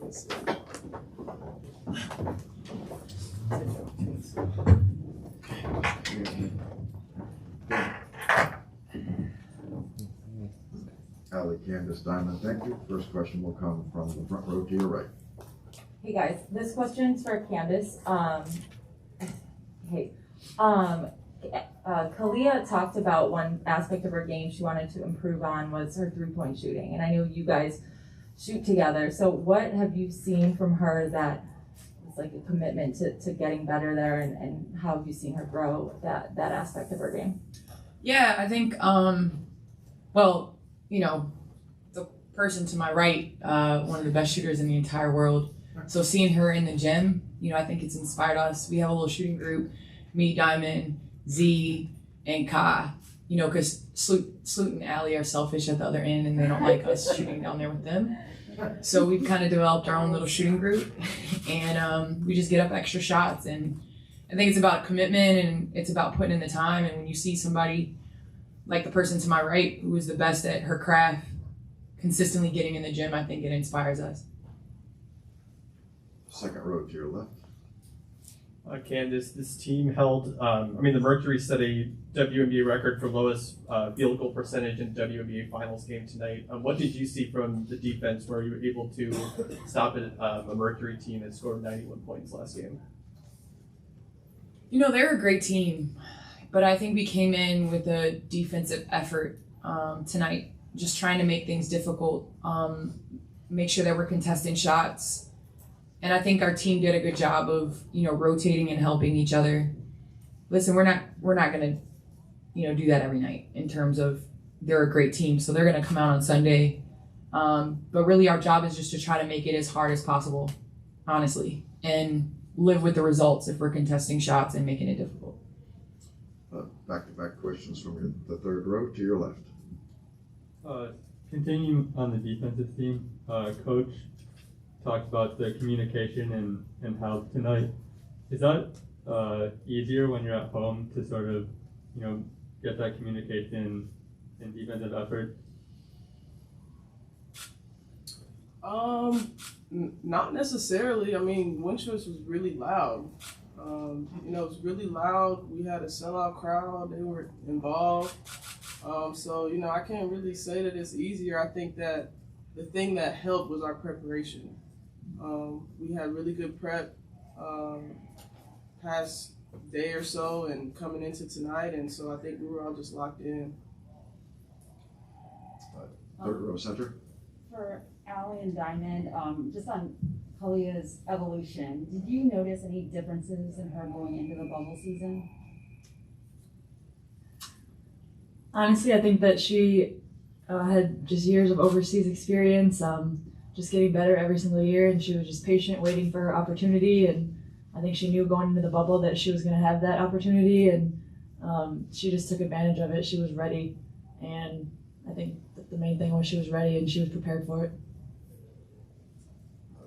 Allie, Candace, Diamond, thank you. First question will come from the front row to your right. Hey guys, this question's for Candace. Kalia talked about one aspect of her game she wanted to improve on was her three-point shooting, and I know you guys shoot together. So what have you seen from her that is like a commitment to getting better there, and how have you seen her grow that aspect of her game? Yeah, I think, the person to my right, one of the best shooters in the entire world. So seeing her in the gym, I think it's inspired us. We have a little shooting group, me, Diamond, Z, and Ka, because Sloot and Allie are selfish at the other end and they don't like us shooting down there with them. So we've kind of developed our own little shooting group and we just get up extra shots. And I think it's about commitment and it's about putting in the time. And when you see somebody like the person to my right who is the best at her craft consistently getting in the gym, I think it inspires us. Second row to your left. Candace, this team held, the Mercury set a WNBA record for lowest field goal percentage in WNBA finals game tonight. What did you see from the defense where you were able to stop a Mercury team that scored 91 points last game? They're a great team, but I think we came in with a defensive effort tonight, just trying to make things difficult, make sure that we're contesting shots. And I think our team did a good job of, rotating and helping each other. Listen, we're not going to, do that every night in terms of they're a great team. So they're going to come out on Sunday. But really our job is just to try to make it as hard as possible, honestly, and live with the results if we're contesting shots and making it difficult. Back-to-back questions from the third row to your left. Continuing on the defensive team, Coach talked about the communication and how tonight, is that easier when you're at home to sort of, get that communication and defensive effort? Not necessarily. Winchester was really loud. It was really loud. We had a sellout crowd. They were involved. I can't really say that it's easier. I think that the thing that helped was our preparation. We had really good prep past day or so and coming into tonight, and so I think we were all just locked in. Third row center. For Allie and Diamond, just on Kalia's evolution, did you notice any differences in her going into the bubble season? Honestly, I think that she had just years of overseas experience, just getting better every single year, and she was just patient, waiting for her opportunity. And I think she knew going into the bubble that she was going to have that opportunity, and she just took advantage of it. She was ready, and I think that the main thing was she was ready and she was prepared for it.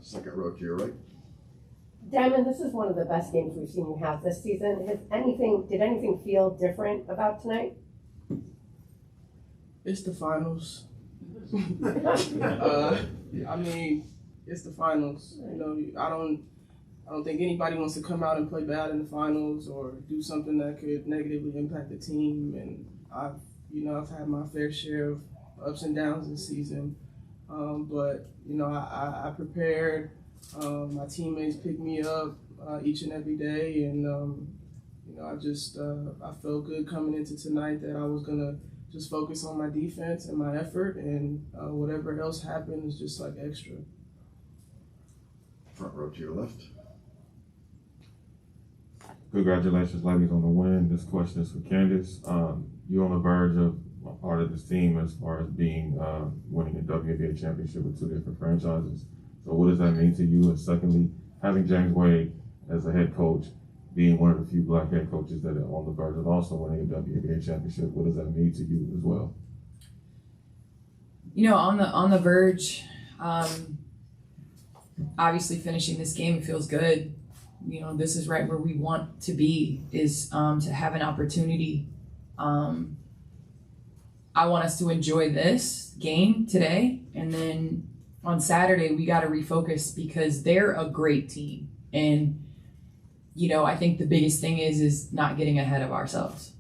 Second row to your right. Diamond, this is one of the best games we've seen you have this season. Did anything feel different about tonight? It's the finals. It's the finals. I don't think anybody wants to come out and play bad in the finals or do something that could negatively impact the team. And I've had my fair share of ups and downs this season. But I prepared. My teammates picked me up each and every day, and I felt good coming into tonight that I was gonna just focus on my defense and my effort, and whatever else happened is just like extra. Front row to your left. Congratulations, ladies, on the win. This question is for Candace. You're on the verge of a part of this team as far as being winning a WNBA championship with two different franchises. So what does that mean to you? And secondly, having James Wade as a head coach, being one of the few black head coaches that are on the verge of also winning a WNBA championship, what does that mean to you as well? On the verge, obviously finishing this game, it feels good. This is right where we want to be, is to have an opportunity. I want us to enjoy this game today and then on Saturday, we got to refocus because they're a great team. And, I think the biggest thing is not getting ahead of ourselves.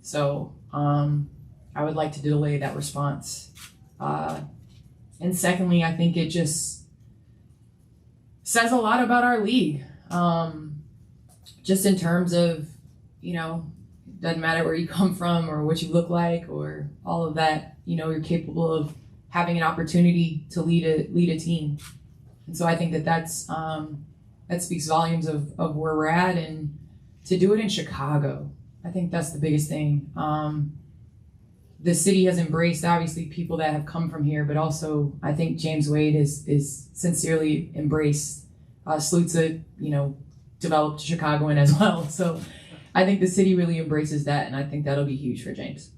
So I would like to delay that response. And secondly, I think it just says a lot about our league. Just in terms of, doesn't matter where you come from or what you look like or all of that, you're capable of having an opportunity to lead a team. And so I think that speaks volumes of where we're at, and to do it in Chicago, I think that's the biggest thing. The city has embraced, obviously, people that have come from here, but also I think James Wade is sincerely embraced Sluta, developed Chicagoan as well. So I think the city really embraces that, and I think that'll be huge for James.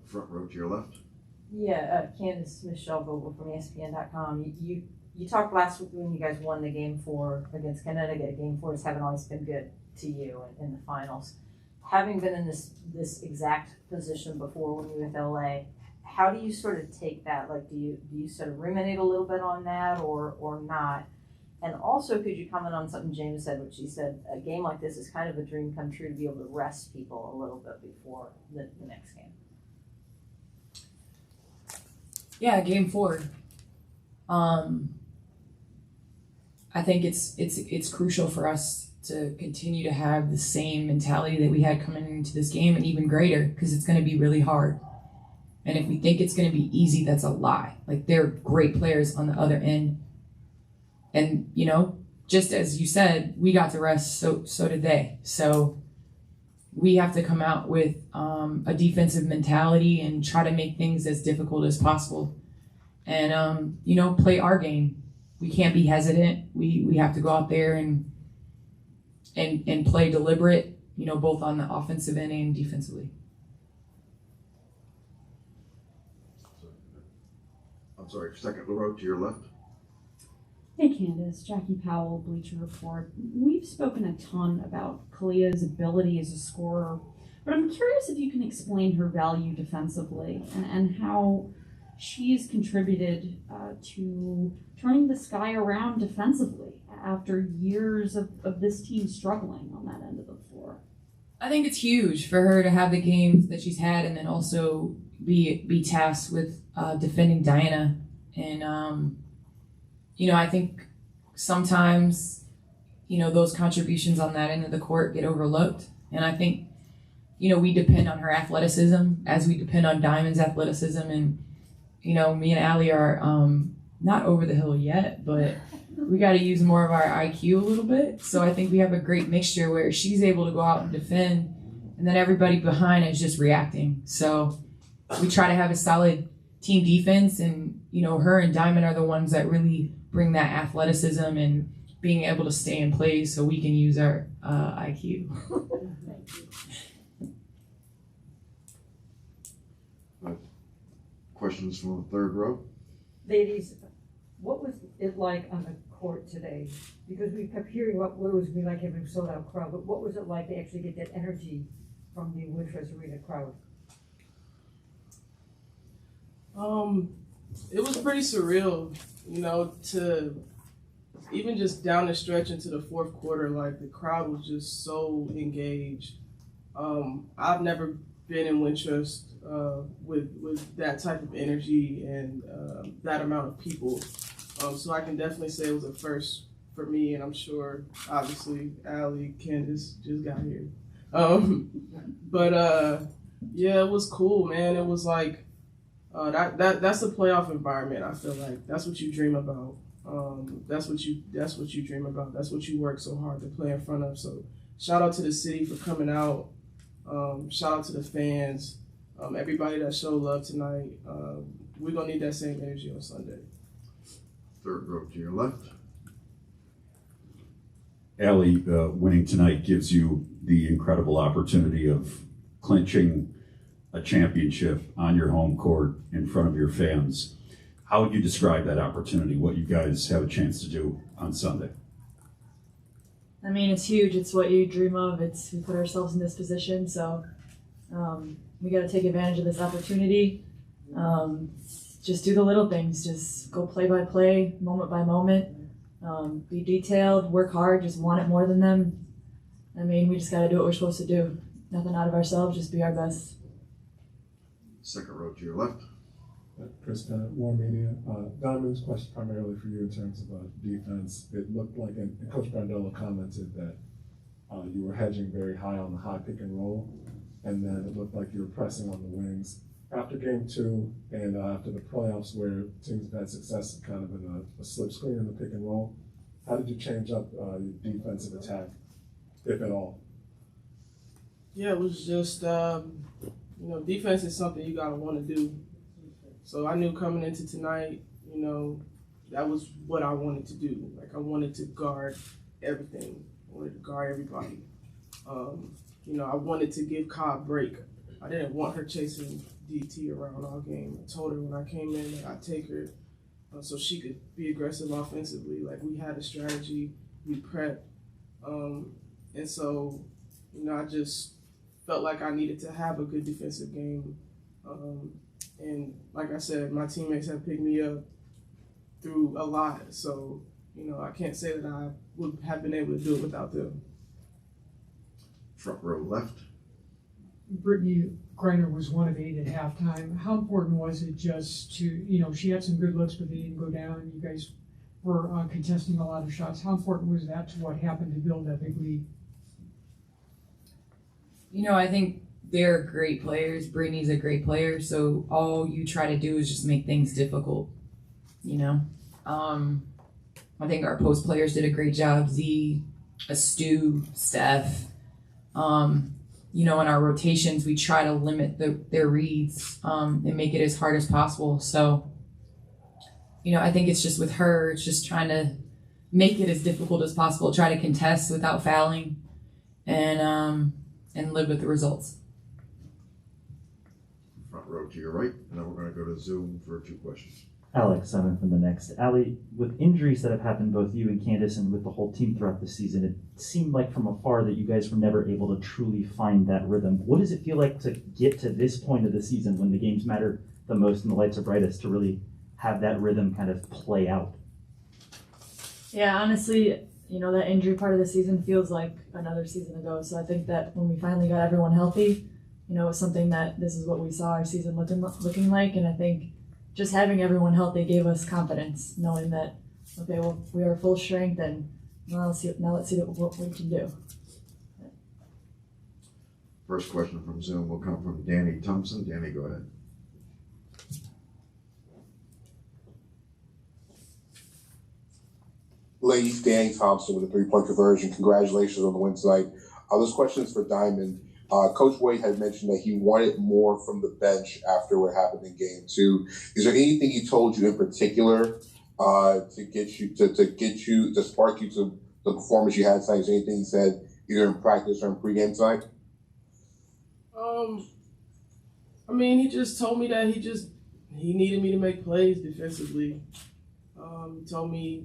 Front row to your left. Yeah, Candace Michelle Vogel from ESPN.com. You talked last week when you guys won the Game 4 against Connecticut. Game 4s haven't always been good to you in the finals. Having been in this exact position before when you were with LA, how do you sort of take that? Like, do you sort of ruminate a little bit on that or not? And also, could you comment on something James said, which he said, a game like this is kind of a dream come true to be able to rest people a little bit before the next game. Yeah, Game 4. I think it's crucial for us to continue to have the same mentality that we had coming into this game, and even greater, because it's going to be really hard. And if we think it's going to be easy, that's a lie. Like, they're great players on the other end. And, just as you said, we got to rest, so did they. So we have to come out with a defensive mentality and try to make things as difficult as possible. And, play our game. We can't be hesitant. We have to go out there and play deliberate, both on the offensive end and defensively. I'm sorry, second row to your left. Hey Candace, Jackie Powell, Bleacher Report. We've spoken a ton about Kalia's ability as a scorer, but I'm curious if you can explain her value defensively and how she's contributed to turning the Sky around defensively after years of this team struggling on that end of the floor. I think it's huge for her to have the games that she's had, and then also be tasked with defending Diana. And I think sometimes those contributions on that end of the court get overlooked, and I think we depend on her athleticism as we depend on Diamond's athleticism. And me and Allie are not over the hill yet, but we got to use more of our IQ a little bit. So I think we have a great mixture where she's able to go out and defend, and then everybody behind is just reacting. So we try to have a solid team defense, and her and Diamond are the ones that really bring that athleticism and being able to stay in place so we can use our IQ. Questions from the third row? Ladies, what was it like on the court today? Because we kept hearing what it was going to be like having a sold-out crowd, but what was it like to actually get that energy from the Wintrust Arena crowd? It was pretty surreal, to even just down the stretch into the fourth quarter, like the crowd was just so engaged. I've never been in Wintrust with that type of energy and that amount of people. So I can definitely say it was a first for me, and I'm sure, obviously, Allie, Candace just got here. Yeah, it was cool, man. It was like, that's the playoff environment. I feel like that's what you dream about. That's what you dream about. That's what you work so hard to play in front of. So shout out to the city for coming out. Shout out to the fans. Everybody that showed love tonight. We're gonna need that same energy on Sunday. Third row to your left. Allie, winning tonight gives you the incredible opportunity of clinching a championship on your home court in front of your fans. How would you describe that opportunity, what you guys have a chance to do on Sunday? I mean, it's huge. It's what you dream of. We put ourselves in this position, so we got to take advantage of this opportunity. just do the little things. Just go play by play, moment by moment. Be detailed, work hard, just want it more than them. I mean, we just got to do what we're supposed to do. Nothing out of ourselves, just be our best. Second row to your left. Chris Bennett, War Media. Donovan's question primarily for you in terms of defense. It looked like, and Coach Brandello commented that you were hedging very high on the high pick and roll, and then it looked like you were pressing on the wings. After game 2 and after the playoffs where teams have had success kind of in a slip screen in the pick and roll, how did you change up your defensive attack, if at all? Yeah, it was just, defense is something you gotta want to do. So I knew coming into tonight, that was what I wanted to do. Like I wanted to guard everything. I wanted to guard everybody. I wanted to give Ka a break. I didn't want her chasing DT around all game. I told her when I came in that I'd take her so she could be aggressive offensively. Like we had a strategy, we prepped. And so, I just felt like I needed to have a good defensive game. And like I said, my teammates have picked me up through a lot. So, I can't say that I would have been able to do it without them. Front row left. Brittany Griner was 1 of 8 at halftime. How important was it just to, she had some good looks, but they didn't go down, and you guys were contesting a lot of shots. How important was that to what happened to build that big lead? I think they're great players. Brittany's a great player, so all you try to do is just make things difficult, I think our post players did a great job. Z, Stu, Steph. In our rotations, we try to limit their reads and make it as hard as possible. So, I think it's just with her, it's just trying to make it as difficult as possible, try to contest without fouling and live with the results. Front row to your right, and then we're going to go to Zoom for 2 questions. Alex Simon from the Next. Allie, with injuries that have happened, both you and Candace and with the whole team throughout the season, it seemed like from afar that you guys were never able to truly find that rhythm. What does it feel like to get to this point of the season when the games matter the most and the lights are brightest to really have that rhythm kind of play out? Yeah, honestly, that injury part of the season feels like another season ago. So I think that when we finally got everyone healthy, it was something that this is what we saw our season looking like. And I think just having everyone healthy gave us confidence, knowing that, okay, well, we are full strength, and now let's see what we can do. First question from Zoom will come from Danny Thompson. Danny, go ahead. Ladies, Danny Thompson with a 3-point conversion. Congratulations on the win tonight. This question is for Diamond. Coach Wade had mentioned that he wanted more from the bench after what happened in game 2. Is there anything he told you in particular to spark you to the performance you had tonight? Is there anything he said either in practice or in pregame tonight? He just told me that he needed me to make plays defensively. He told me,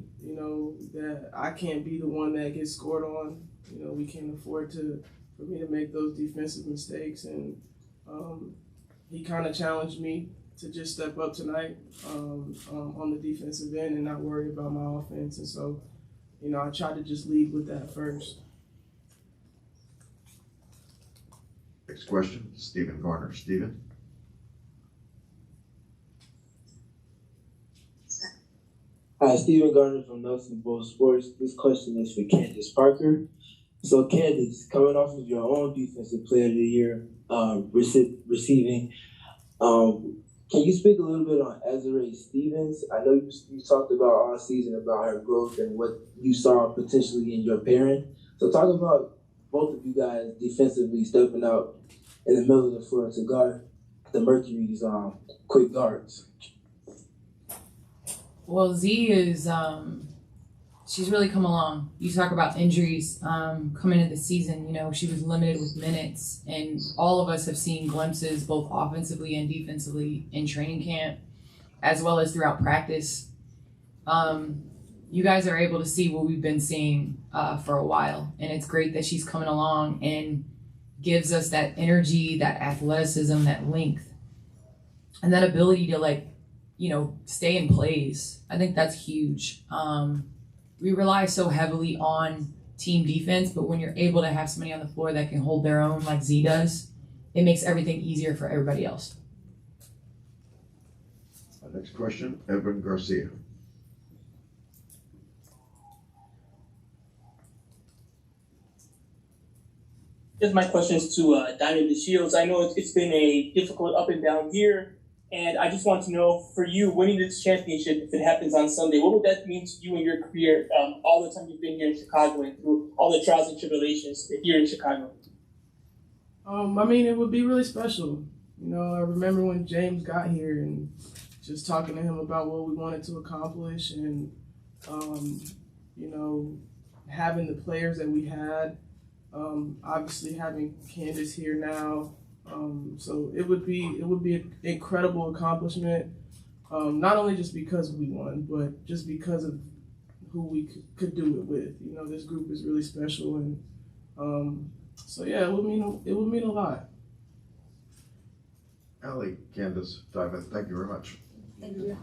that I can't be the one that gets scored on. We can't afford for me to make those defensive mistakes, and he kind of challenged me to just step up tonight on the defensive end and not worry about my offense. And so, I tried to just lead with that first. Next question, Stephen Garner. Stephen? Hi, Stephen Garner from Nelson Bowl Sports. This question is for Candace Parker. So, Candace, coming off of your own Defensive Player of the Year receiving, can you speak a little bit on Azurá Stevens? I know you talked about all season about her growth and what you saw potentially in your pairing. So, talk about both of you guys defensively stepping out in the middle of the floor to guard the Mercury's quick guards. Well, Z is, she's really come along. You talk about injuries coming into the season, she was limited with minutes, and all of us have seen glimpses both offensively and defensively in training camp, as well as throughout practice. You guys are able to see what we've been seeing for a while, and it's great that she's coming along and gives us that energy, that athleticism, that length, and that ability to stay in plays. I think that's huge. We rely so heavily on team defense, but when you're able to have somebody on the floor that can hold their own like Z does, it makes everything easier for everybody else. Next question, Evan Garcia. Just my questions to Diamond DeShields. I know it's been a difficult up and down year, and I just want to know, for you, winning this championship, if it happens on Sunday, what would that mean to you and your career all the time you've been here in Chicago and through all the trials and tribulations here in Chicago? I mean, it would be really special. I remember when James got here and just talking to him about what we wanted to accomplish and, having the players that we had, obviously having Candace here now. So it would be an incredible accomplishment, not only just because we won, but just because of who we could do it with. This group is really special, and so yeah, it would mean a lot. Allie, Candace, Diamond, thank you very much. Thank you.